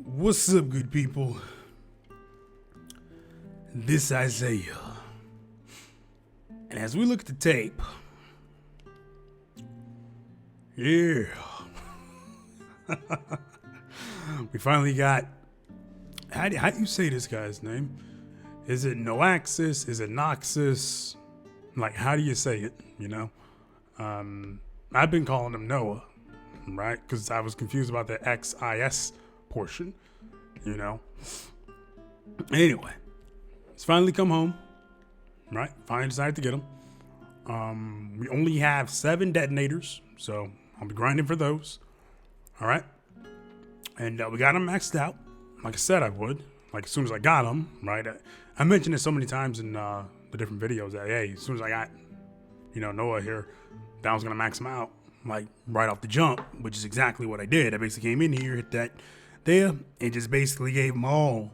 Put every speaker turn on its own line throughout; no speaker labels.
What's up, good people? This Isaiah. And as we look at the tape, yeah, we finally got, how do you say this guy's name? Is it Noahxis? Is it Noahxis? Like, how do you say it, you know? I've been calling him Noah, right? Because I was confused about the XIS portion, you know? Anyway, he's finally come home, right? Finally decided to get him. We only have 7 detonators, so I'll be grinding for those. All right. And we got him maxed out, like I said I would. Like, as soon as I got him, right? I mentioned it so many times in the different videos that, hey, as soon as I got, Noah here, that I was going to max him out, like, right off the jump, which is exactly what I did. I basically came in here, hit that there, and just basically gave him all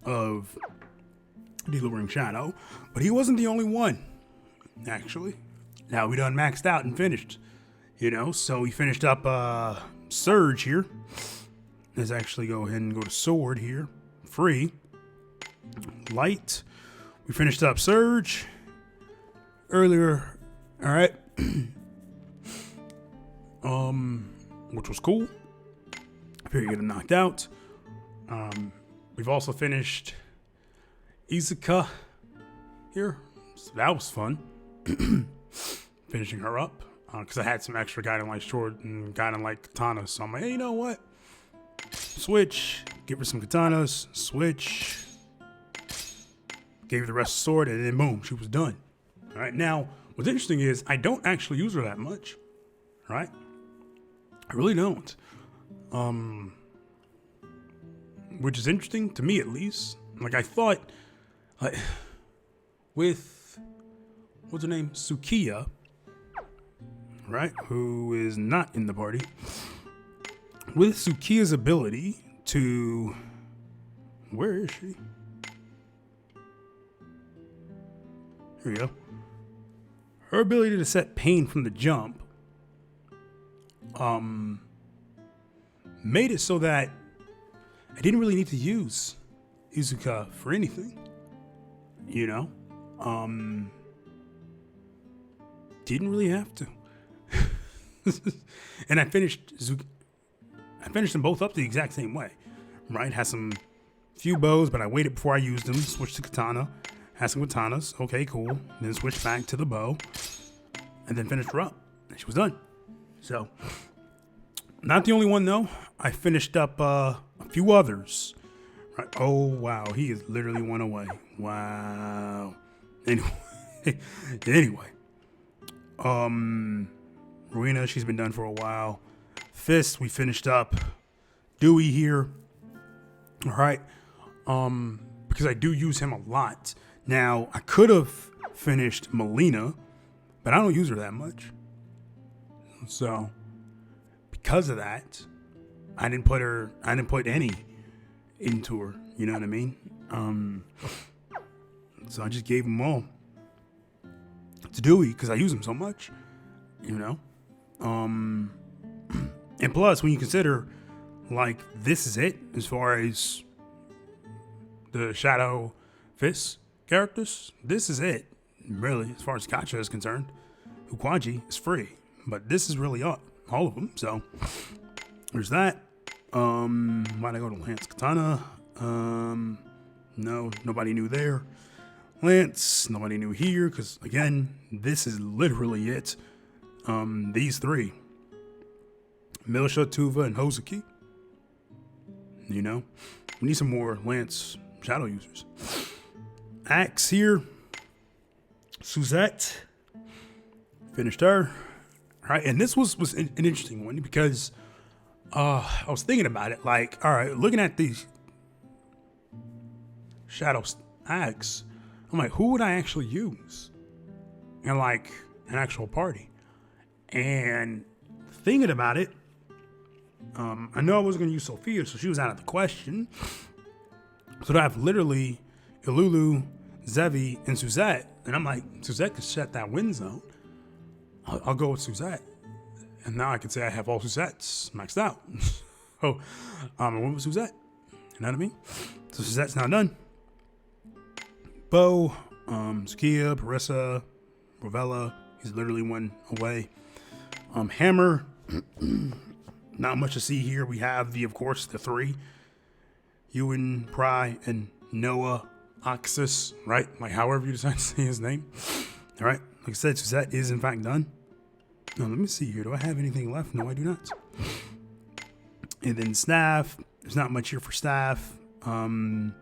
of Dealer Ring Shadow. But he wasn't the only one, actually. Now we done maxed out and finished, so we finished up Surge here. Let's actually go ahead and go to Sword here. Free. Light. We finished up Surge earlier. All right. Which was cool. I figured get him knocked out. We've also finished Izuka here. So that was fun. Finishing her up. Because I had some extra Guiding Light Sword and Guiding Light Katanas. So I'm like, hey, you know what? Switch. Give her some Katanas. Switch. Gave her the rest of the sword. And then boom, she was done. All right. Now, what's interesting is I don't actually use her that much. Right? I really don't. Which is interesting to me, at least. Like, I thought, like, with, what's her name? Sukiya, right? Who is not in the party. With Sukiya's ability to, where is she? Here we go. Her ability to set pain from the jump, made it so that I didn't really need to use Izuka for anything, didn't really have to. And I finished them both up the exact same way, right? Had some few bows, but I waited before I used them, switched to katana, had some katanas, okay, cool, then switched back to the bow, and then finished her up, and she was done. So, not the only one though. I finished up a few others. Right. Oh wow, he is literally one away. Wow. Anyway. Rowena, she's been done for a while. Fist, we finished up. Dewey here. All right. Because I do use him a lot. Now, I could have finished Melina, but I don't use her that much. So, because of that, I didn't put any into her, you know what I mean? So I just gave them all to Dewey because I use him so much, And plus, when you consider, like, this is it as far as the Shadow Fist characters, this is it, really, as far as Gacha is concerned. Ukwaji is free, but this is really all of them, so there's that. Why'd I go to Lance Katana? No, nobody knew there. Lance, nobody knew here, because, again, this is literally it. These 3. Milsha, Tuva, and Hozuki. We need some more Lance Shadow users. Axe here. Suzette. Finished her. All right, and this was an interesting one because I was thinking about it. Like, all right, looking at these Shadow Axe, I'm like, who would I actually use in, like, an actual party? And thinking about it, I know I wasn't going to use Sophia, so she was out of the question. So I have literally Ilulu, Zevi, and Suzette. And I'm like, Suzette could shut that wind zone. I'll go with Suzette. And now I can say I have all Suzettes maxed out. Oh, I went with Suzette. You know what I mean? So that's now done. Bo, Skia, Parissa, Ravella, he's literally one away. Hammer, not much to see here. We have of course, the three. Ewan, Pry, and Noahxis, right? Like however you decide to say his name. All right, like I said, Suzette is in fact done. Now let me see here. Do I have anything left? No, I do not. And then staff. There's not much here for staff. Nagi,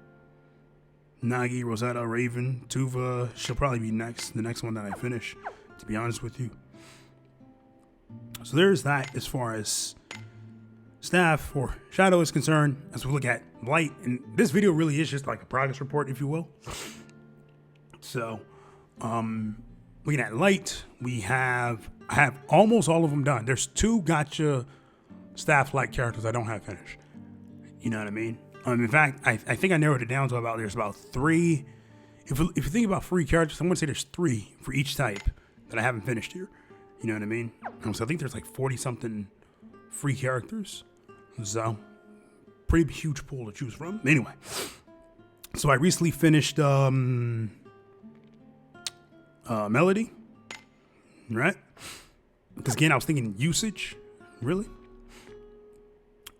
Rosetta, Raven, Tuva. She'll probably be next. The next one that I finish, to be honest with you. So there's that as far as staff or Shadow is concerned. As we look at Light, and this video really is just like a progress report, if you will. So, looking at Light, I have almost all of them done. There's 2 gotcha staff-like characters I don't have finished. You know what I mean? In fact, I think I narrowed it down to there's about 3. If you think about free characters, I'm going to say there's 3 for each type that I haven't finished here. You know what I mean? So I think there's like 40-something free characters. So, pretty huge pool to choose from. Anyway, so I recently finished Melody, right? Because again, I was thinking usage, really.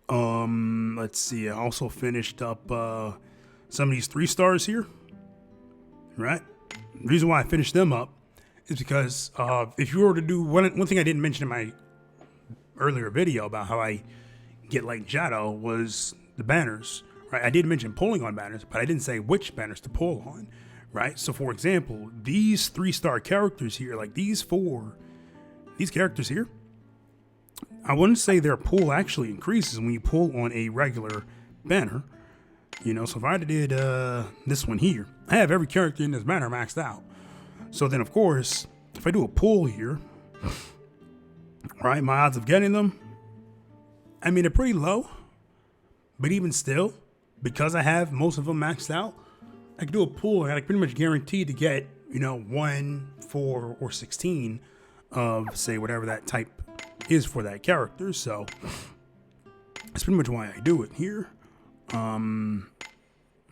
Let's see. I also finished up some of these 3 stars here, right? The reason why I finished them up is because if you were to do one thing I didn't mention in my earlier video about how I get like Shadow was the banners, right? I did mention pulling on banners, but I didn't say which banners to pull on, right? So for example, these 3-star characters here, like these characters here, I wouldn't say their pull actually increases when you pull on a regular banner. You know, so if I did this one here, I have every character in this banner maxed out. So then, of course, if I do a pull here, right, my odds of getting them, I mean, they're pretty low. But even still, because I have most of them maxed out, I can do a pull and I pretty much guaranteed to get, 1, 4, or 16 of, say, whatever that type is for that character. So that's pretty much why I do it here. Like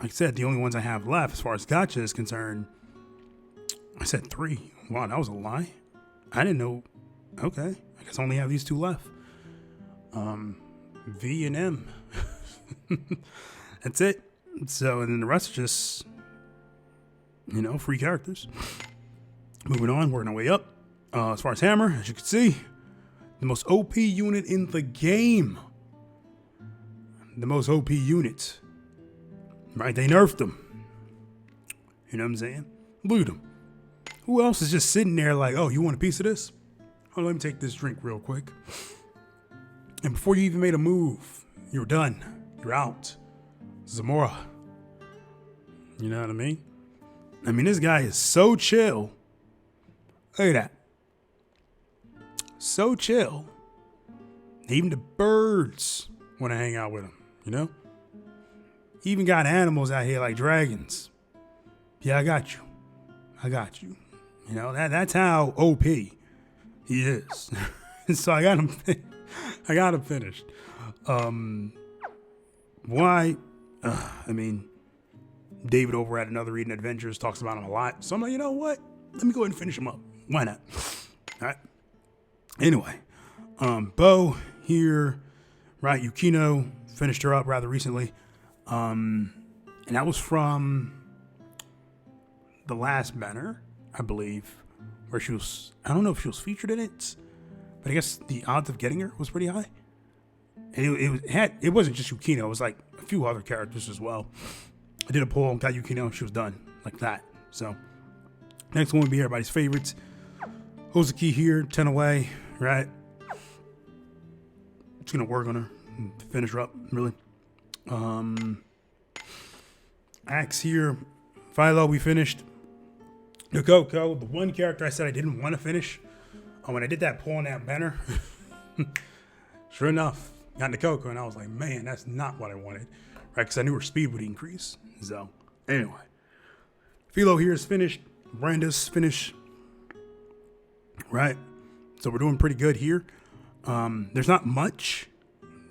I said, the only ones I have left as far as gotcha is concerned, I said 3. Wow, that was a lie. I didn't know. Okay, I guess I only have these 2 left. V and M. That's it. So, and then the rest are just, free characters. Moving on, working our way up. As far as Hammer, as you can see, the most OP unit in the game. The most OP unit. Right? They nerfed him. You know what I'm saying? Loot him. Who else is just sitting there like, oh, you want a piece of this? Oh, let me take this drink real quick. And before you even made a move, you're done. You're out. Zamora. You know what I mean? I mean, this guy is so chill. Look at that. So chill. Even the birds want to hang out with him, He even got animals out here like dragons. Yeah, I got you. I got you. That's how OP he is. So I got him finished. Why? I mean, David over at Another Eden Adventures talks about him a lot. So I'm like, you know what? Let me go ahead and finish him up. Why not? All right. Anyway, Bo here, right? Yukino finished her up rather recently. And that was from the last banner, I believe, where she was, I don't know if she was featured in it, but I guess the odds of getting her was pretty high. And it wasn't just Yukino, it was like a few other characters as well. I did a poll, got Yukino, she was done like that. So next one would be everybody's favorites. Hozuki here, 10 away, right? Just gonna work on her and finish her up, really. Axe here, Philo, we finished. Nokoko, the one character I said I didn't want to finish. When I did that pull on that banner, sure enough, got Nokoko, and I was like, man, that's not what I wanted, right? Because I knew her speed would increase. So, anyway, Philo here is finished. Branda's finished, right? So we're doing pretty good here. There's not much,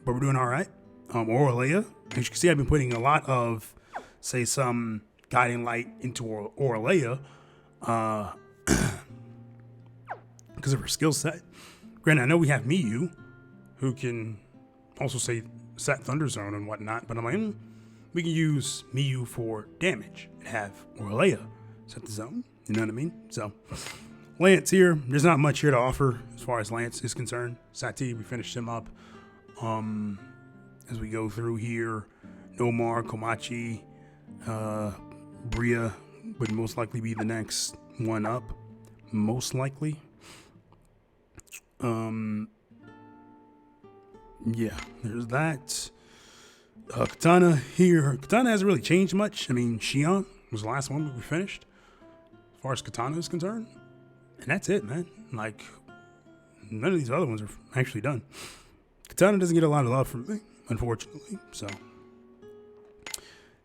but we're doing all right. Oralea, As you can see, I've been putting a lot of, say, some guiding light into Orlea, because of her skill set. Granted, I know we have Miyu, who can also say set Thunder Zone and whatnot, but I'm like, we can use Miyu for damage and have Orlea set the zone. You know what I mean? So, Lance here, there's not much here to offer as far as Lance is concerned. Sati, we finished him up. As we go through here, Nomar, Komachi, Bria would most likely be the next one up. Most likely. Yeah, there's that. Katana here. Katana hasn't really changed much. I mean, Shion was the last one that we finished, as far as Katana is concerned. And that's it, man. Like, none of these other ones are actually done. Katana doesn't get a lot of love from me, unfortunately. So,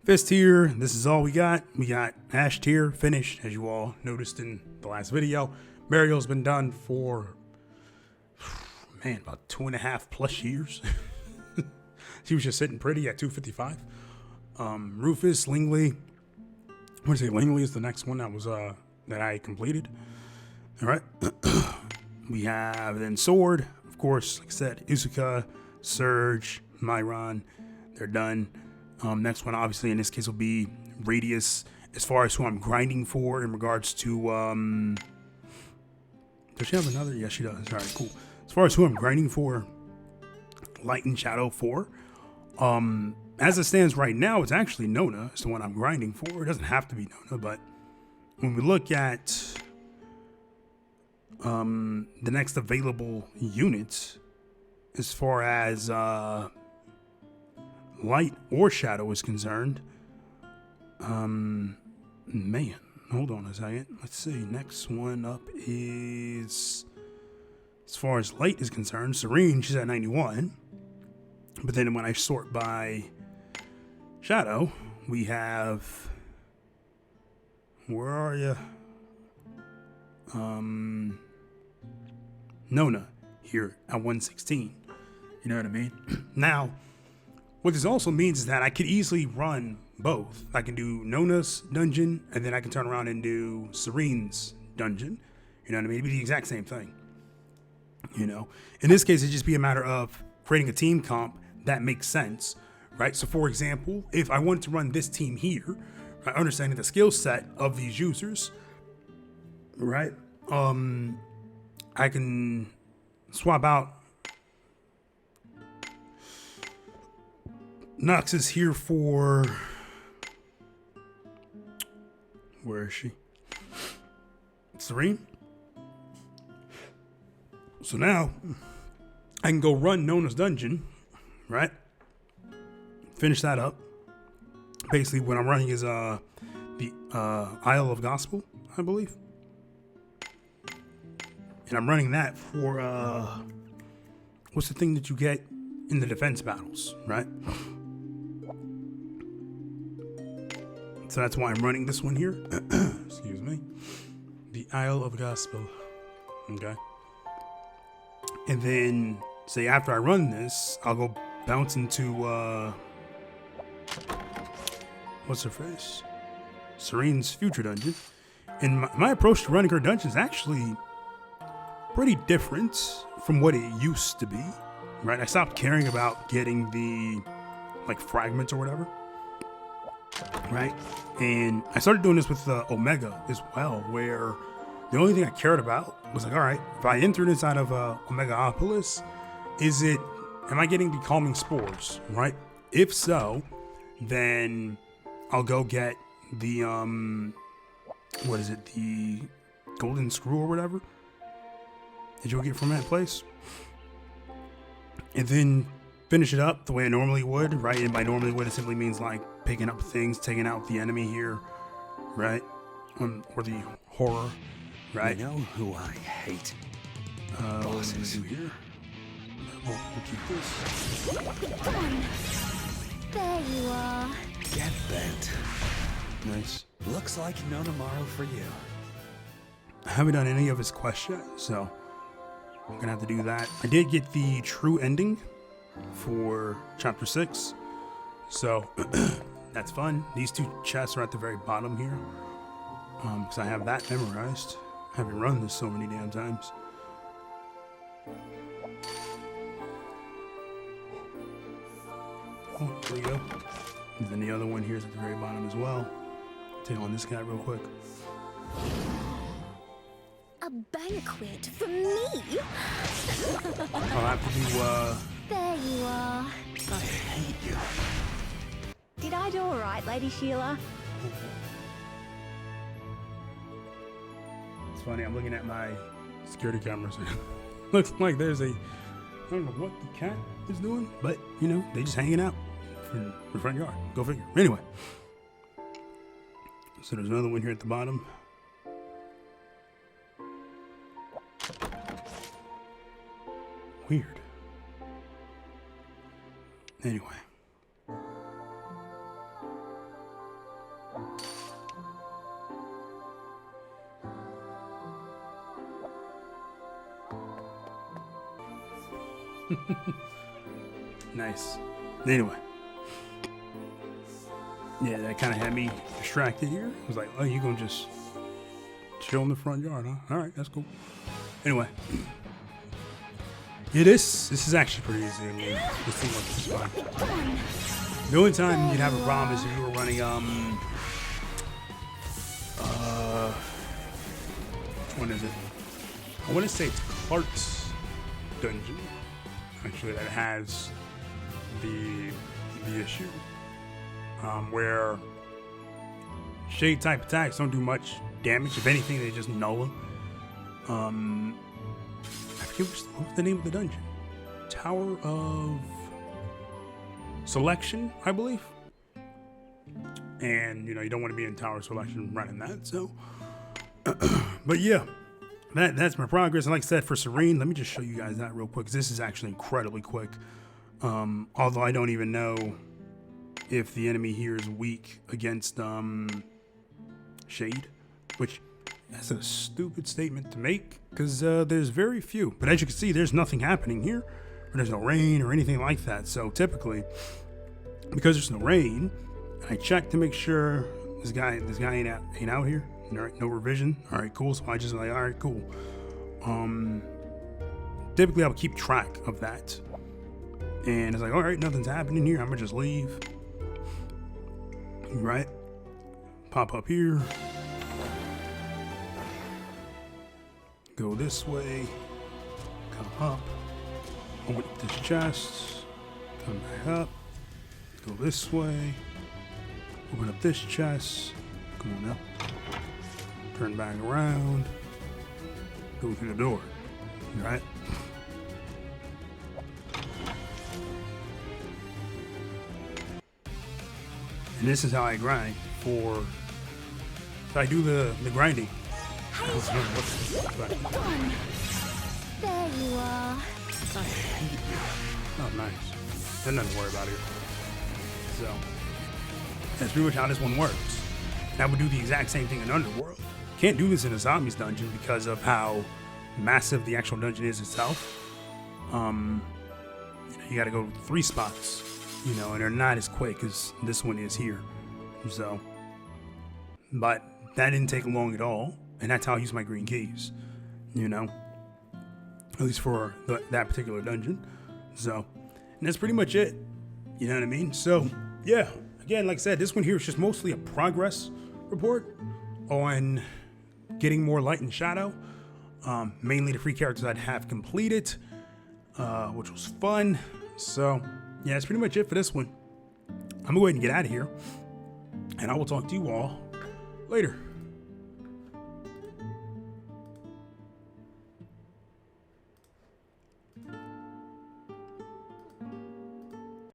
Fist tier, this is all we got. We got Ash tier finished, as you all noticed in the last video. Mario's been done for, man, about 2.5+ years. She was just sitting pretty at 255. Rufus, Lingley. I want to say Lingley is the next one that was that I completed. All right. We have then Sword, of course, like I said, Isuka, Surge, Myron. They're done. Next one, obviously, in this case, will be Radius. As far as who I'm grinding for in regards to, does she have another? Yes, she does. All right, cool. As far as who I'm grinding for, Light and Shadow 4. As it stands right now, it's actually Nona. It's the one I'm grinding for. It doesn't have to be Nona, but when we look at the next available units, as far as Light or Shadow is concerned, man, hold on a second. Let's see. Next one up is, as far as Light is concerned, Serene, she's at 91. But then when I sort by Shadow, we have, where are you? Nona here at 116. You know what I mean? Now, what this also means is that I could easily run both. I can do Nona's dungeon, and then I can turn around and do Serene's dungeon. You know what I mean? It'd be the exact same thing. You know? In this case, it'd just be a matter of creating a team comp that makes sense, right? So, for example, if I wanted to run this team here, right, understanding the skill set of these users, right? I can swap out Noahxis here for, where is she? Serene. So now I can go run Nona's dungeon, right? Finish that up. Basically, what I'm running is the Isle of Gospel, I believe. And I'm running that for what's the thing that you get in the defense battles, right? So that's why I'm running this one here. Excuse me. The Isle of Gospel. Okay. And then, say after I run this, I'll go bounce into, what's her face? Serene's future dungeon. And my approach to running her dungeon is actually pretty different from what it used to be, right? I stopped caring about getting the, like, fragments or whatever, right? And I started doing this with Omega as well, where the only thing I cared about was like, all right, if I entered inside of Omegaopolis, am I getting the calming spores, right? If so, then I'll go get the, the golden screw or whatever that you'll get from that place. And then finish it up the way I normally would, right? And by normally would, it simply means like picking up things, taking out the enemy here, right? Or the horror, right?
You know who I hate?
What do we do here? We'll keep this.
Done. There you are.
Get bent.
Nice.
Looks like no tomorrow for you.
I haven't done any of his quests yet, so I'm gonna have to do that. I did get the true ending for chapter 6. So that's fun. These two chests are at the very bottom here. Because I have that memorized. I haven't run this so many damn times. Oh, there we go. And then the other one here is at the very bottom as well. Take on this guy real quick.
A banquet for me?
I'll have to do,
There you are.
I hate you.
Did I do all right, Lady Sheila?
It's funny, I'm looking at my security cameras. Looks like there's a, I don't know what the cat is doing, but, you know, they just hanging out in the front yard. Go figure. Anyway. So there's another one here at the bottom. Weird. Anyway. Nice. Anyway. Yeah, that kind of had me distracted here. I was like, oh, you gonna just chill in the front yard, huh? All right, that's cool. Anyway. Yeah, this is actually pretty easy. I mean, this teamwork is fine. The only time you'd have a problem is if you were running, which one is it? I want to say it's Clark's dungeon, actually, that has the issue. Where shade type attacks don't do much damage. If anything, they just null them. I forget what was the name of the dungeon. Tower of Selection, I believe. And you know you don't want to be in Tower of Selection running that. So, but yeah, that's my progress. And like I said, for Serene, let me just show you guys that real quick. 'Cause this is actually incredibly quick. Although I don't even know if the enemy here is weak against shade, which that's a stupid statement to make because there's very few. But as you can see, there's nothing happening here. There's no rain or anything like that. So typically, because there's no rain, I check to make sure this guy ain't out here. No revision. All right, cool. So I just like, all right, cool. Typically I would keep track of that, and it's like, all right, nothing's happening here. I'm gonna just leave. Right, pop up here, go this way, come up, open up this chest, come back up, go this way, open up this chest, come on now, turn back around, go through the door, right? And this is how I grind so I do the grinding.
There you are.
I hate you.
Oh, nice. There's nothing to worry about here. So, that's pretty much how this one works. Now we do the exact same thing in Underworld. Can't do this in a zombies dungeon because of how massive the actual dungeon is itself. You gotta go 3 spots. You know, and they're not as quick as this one is here. So, but that didn't take long at all, and that's how I use my green keys. You know, at least for that particular dungeon. So, and that's pretty much it. You know what I mean? So, yeah. Again, like I said, this one here is just mostly a progress report on getting more light and shadow. Mainly the free characters I'd have completed, which was fun. So. Yeah, that's pretty much it for this one. I'm going to go ahead and get out of here, and I will talk to you all later.